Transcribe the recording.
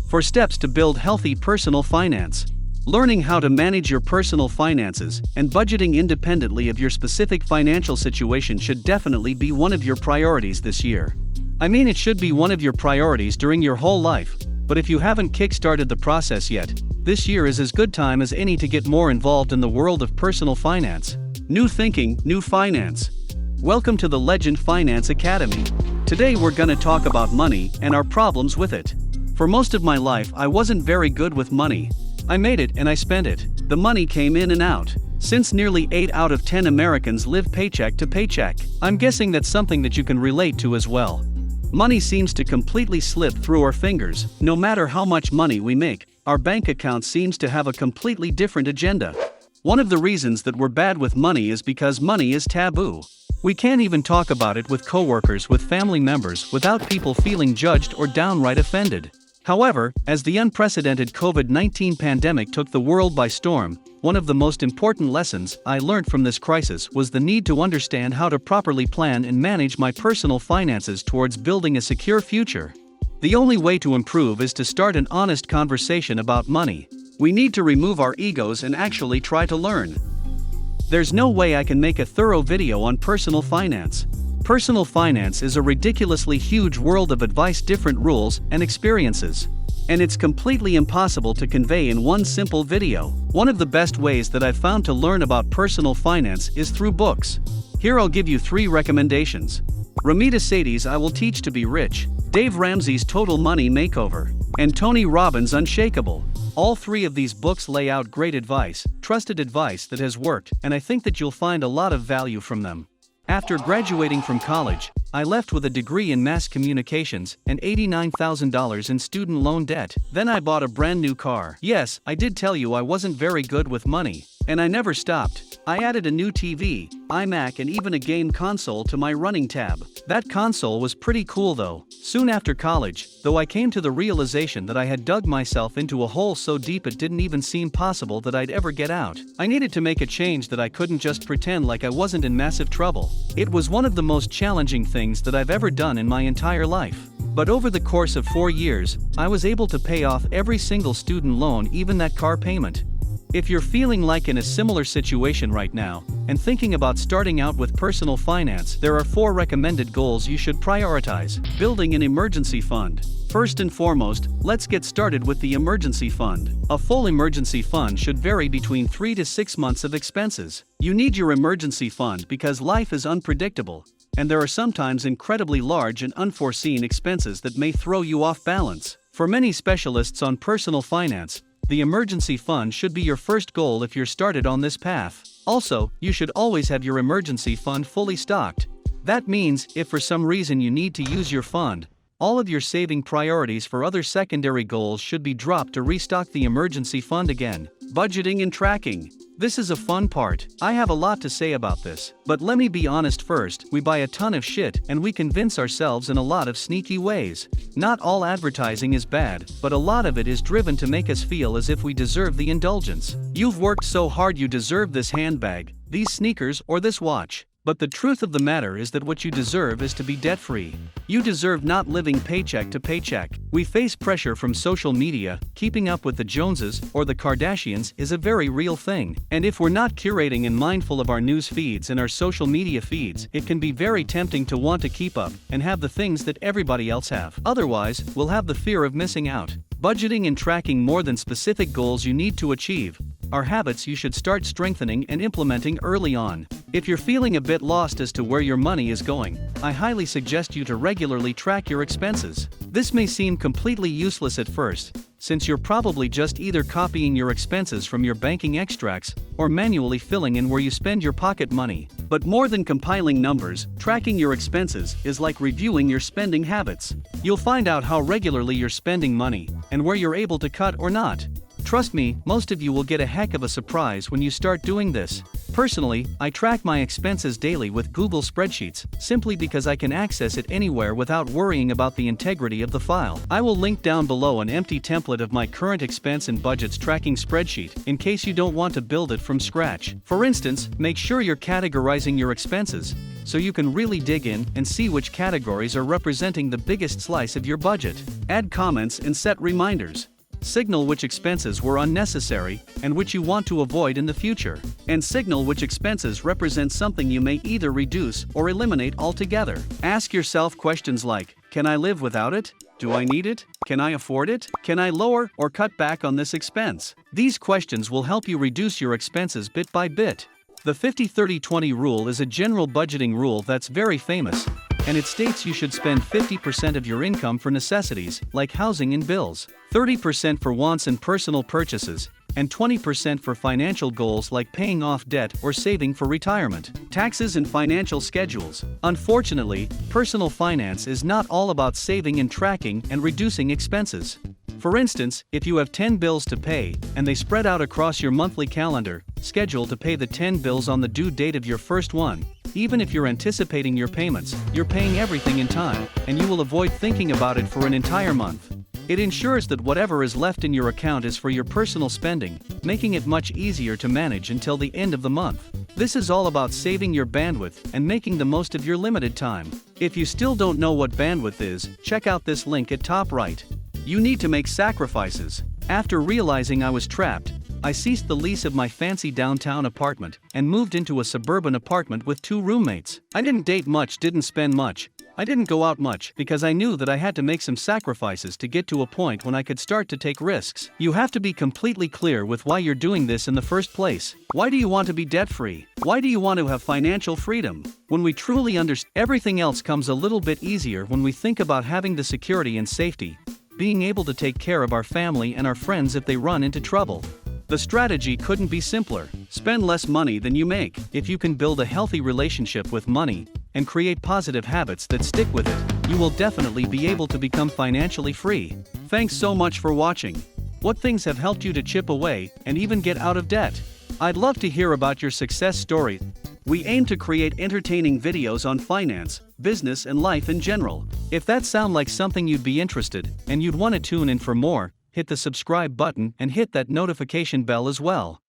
for steps to build healthy personal finance. Learning how to manage your personal finances and budgeting independently of your specific financial situation should definitely be one of your priorities this year. I mean, it should be one of your priorities during your whole life, but if you haven't kick-started the process yet, this year is as good time as any to get more involved in the world of personal finance. New thinking, new finance. Welcome to the Legend Finance Academy. Today we're gonna talk about money and our problems with it. For most of my life I wasn't very good with money. I made it and I spent it. The money came in and out. Since nearly 8 out of 10 Americans live paycheck to paycheck, I'm guessing that's something that you can relate to as well. Money seems to completely slip through our fingers. No matter how much money we make, our bank account seems to have a completely different agenda. One of the reasons that we're bad with money is because money is taboo. We can't even talk about it with coworkers, with family members, without people feeling judged or downright offended. However, as the unprecedented COVID-19 pandemic took the world by storm, one of the most important lessons I learned from this crisis was the need to understand how to properly plan and manage my personal finances towards building a secure future. The only way to improve is to start an honest conversation about money. We need to remove our egos and actually try to learn. There's no way I can make a thorough video on personal finance. Personal finance is a ridiculously huge world of advice, different rules, and experiences. And it's completely impossible to convey in one simple video. One of the best ways that I've found to learn about personal finance is through books. Here I'll give you 3 recommendations. Ramita Sethi's I Will Teach to Be Rich, Dave Ramsey's Total Money Makeover, and Tony Robbins' Unshakable. All 3 of these books lay out great advice, trusted advice that has worked, and I think that you'll find a lot of value from them. After graduating from college, I left with a degree in mass communications and $89,000 in student loan debt. Then I bought a brand new car. Yes, I did tell you I wasn't very good with money. And I never stopped. I added a new TV, iMac, and even a game console to my running tab. That console was pretty cool though. Soon after college, though, I came to the realization that I had dug myself into a hole so deep it didn't even seem possible that I'd ever get out. I needed to make a change that I couldn't just pretend like I wasn't in massive trouble. It was one of the most challenging things that I've ever done in my entire life. But over the course of 4 years, I was able to pay off every single student loan, even that car payment. If you're feeling like in a similar situation right now, and thinking about starting out with personal finance, there are 4 recommended goals you should prioritize. Building an emergency fund. First and foremost, let's get started with the emergency fund. A full emergency fund should vary between 3 to 6 months of expenses. You need your emergency fund because life is unpredictable, and there are sometimes incredibly large and unforeseen expenses that may throw you off balance. For many specialists on personal finance, the emergency fund should be your first goal if you're started on this path. Also, you should always have your emergency fund fully stocked. That means, if for some reason you need to use your fund, all of your saving priorities for other secondary goals should be dropped to restock the emergency fund again. Budgeting and tracking. This is a fun part. I have a lot to say about this, but let me be honest first. We buy a ton of shit and we convince ourselves in a lot of sneaky ways. Not all advertising is bad, but a lot of it is driven to make us feel as if we deserve the indulgence. You've worked so hard, you deserve this handbag, these sneakers, or this watch. But the truth of the matter is that what you deserve is to be debt-free. You deserve not living paycheck to paycheck. We face pressure from social media. Keeping up with the Joneses or the Kardashians is a very real thing. And if we're not curating and mindful of our news feeds and our social media feeds, it can be very tempting to want to keep up and have the things that everybody else have. Otherwise, we'll have the fear of missing out. Budgeting and tracking more than specific goals you need to achieve are habits you should start strengthening and implementing early on. If you're feeling a bit lost as to where your money is going, I highly suggest you to regularly track your expenses. This may seem completely useless at first, since you're probably just either copying your expenses from your banking extracts or manually filling in where you spend your pocket money. But more than compiling numbers, tracking your expenses is like reviewing your spending habits. You'll find out how regularly you're spending money and where you're able to cut or not. Trust me, most of you will get a heck of a surprise when you start doing this. Personally, I track my expenses daily with Google Spreadsheets, simply because I can access it anywhere without worrying about the integrity of the file. I will link down below an empty template of my current expense and budgets tracking spreadsheet, in case you don't want to build it from scratch. For instance, make sure you're categorizing your expenses, so you can really dig in and see which categories are representing the biggest slice of your budget. Add comments and set reminders. Signal which expenses were unnecessary and which you want to avoid in the future. And signal which expenses represent something you may either reduce or eliminate altogether. Ask yourself questions like, can I live without it? Do I need it? Can I afford it? Can I lower or cut back on this expense? These questions will help you reduce your expenses bit by bit. The 50-30-20 rule is a general budgeting rule that's very famous, and it states you should spend 50% of your income for necessities, like housing and bills, 30% for wants and personal purchases, and 20% for financial goals like paying off debt or saving for retirement. Taxes and financial schedules. Unfortunately, personal finance is not all about saving and tracking and reducing expenses. For instance, if you have 10 bills to pay, and they spread out across your monthly calendar, schedule to pay the 10 bills on the due date of your first one. Even if you're anticipating your payments, you're paying everything in time, and you will avoid thinking about it for an entire month. It ensures that whatever is left in your account is for your personal spending, making it much easier to manage until the end of the month. This is all about saving your bandwidth and making the most of your limited time. If you still don't know what bandwidth is, check out this link at top right. You need to make sacrifices. After realizing I was trapped, I ceased the lease of my fancy downtown apartment and moved into a suburban apartment with 2 roommates. I didn't date much, didn't spend much. I didn't go out much because I knew that I had to make some sacrifices to get to a point when I could start to take risks. You have to be completely clear with why you're doing this in the first place. Why do you want to be debt-free? Why do you want to have financial freedom? When we truly understand, everything else comes a little bit easier when we think about having the security and safety, being able to take care of our family and our friends if they run into trouble. The strategy couldn't be simpler. Spend less money than you make. If you can build a healthy relationship with money and create positive habits that stick with it, you will definitely be able to become financially free. Thanks so much for watching. What things have helped you to chip away and even get out of debt? I'd love to hear about your success story. We aim to create entertaining videos on finance, business, and life in general. If that sounds like something you'd be interested and you'd want to tune in for more, hit the subscribe button and hit that notification bell as well.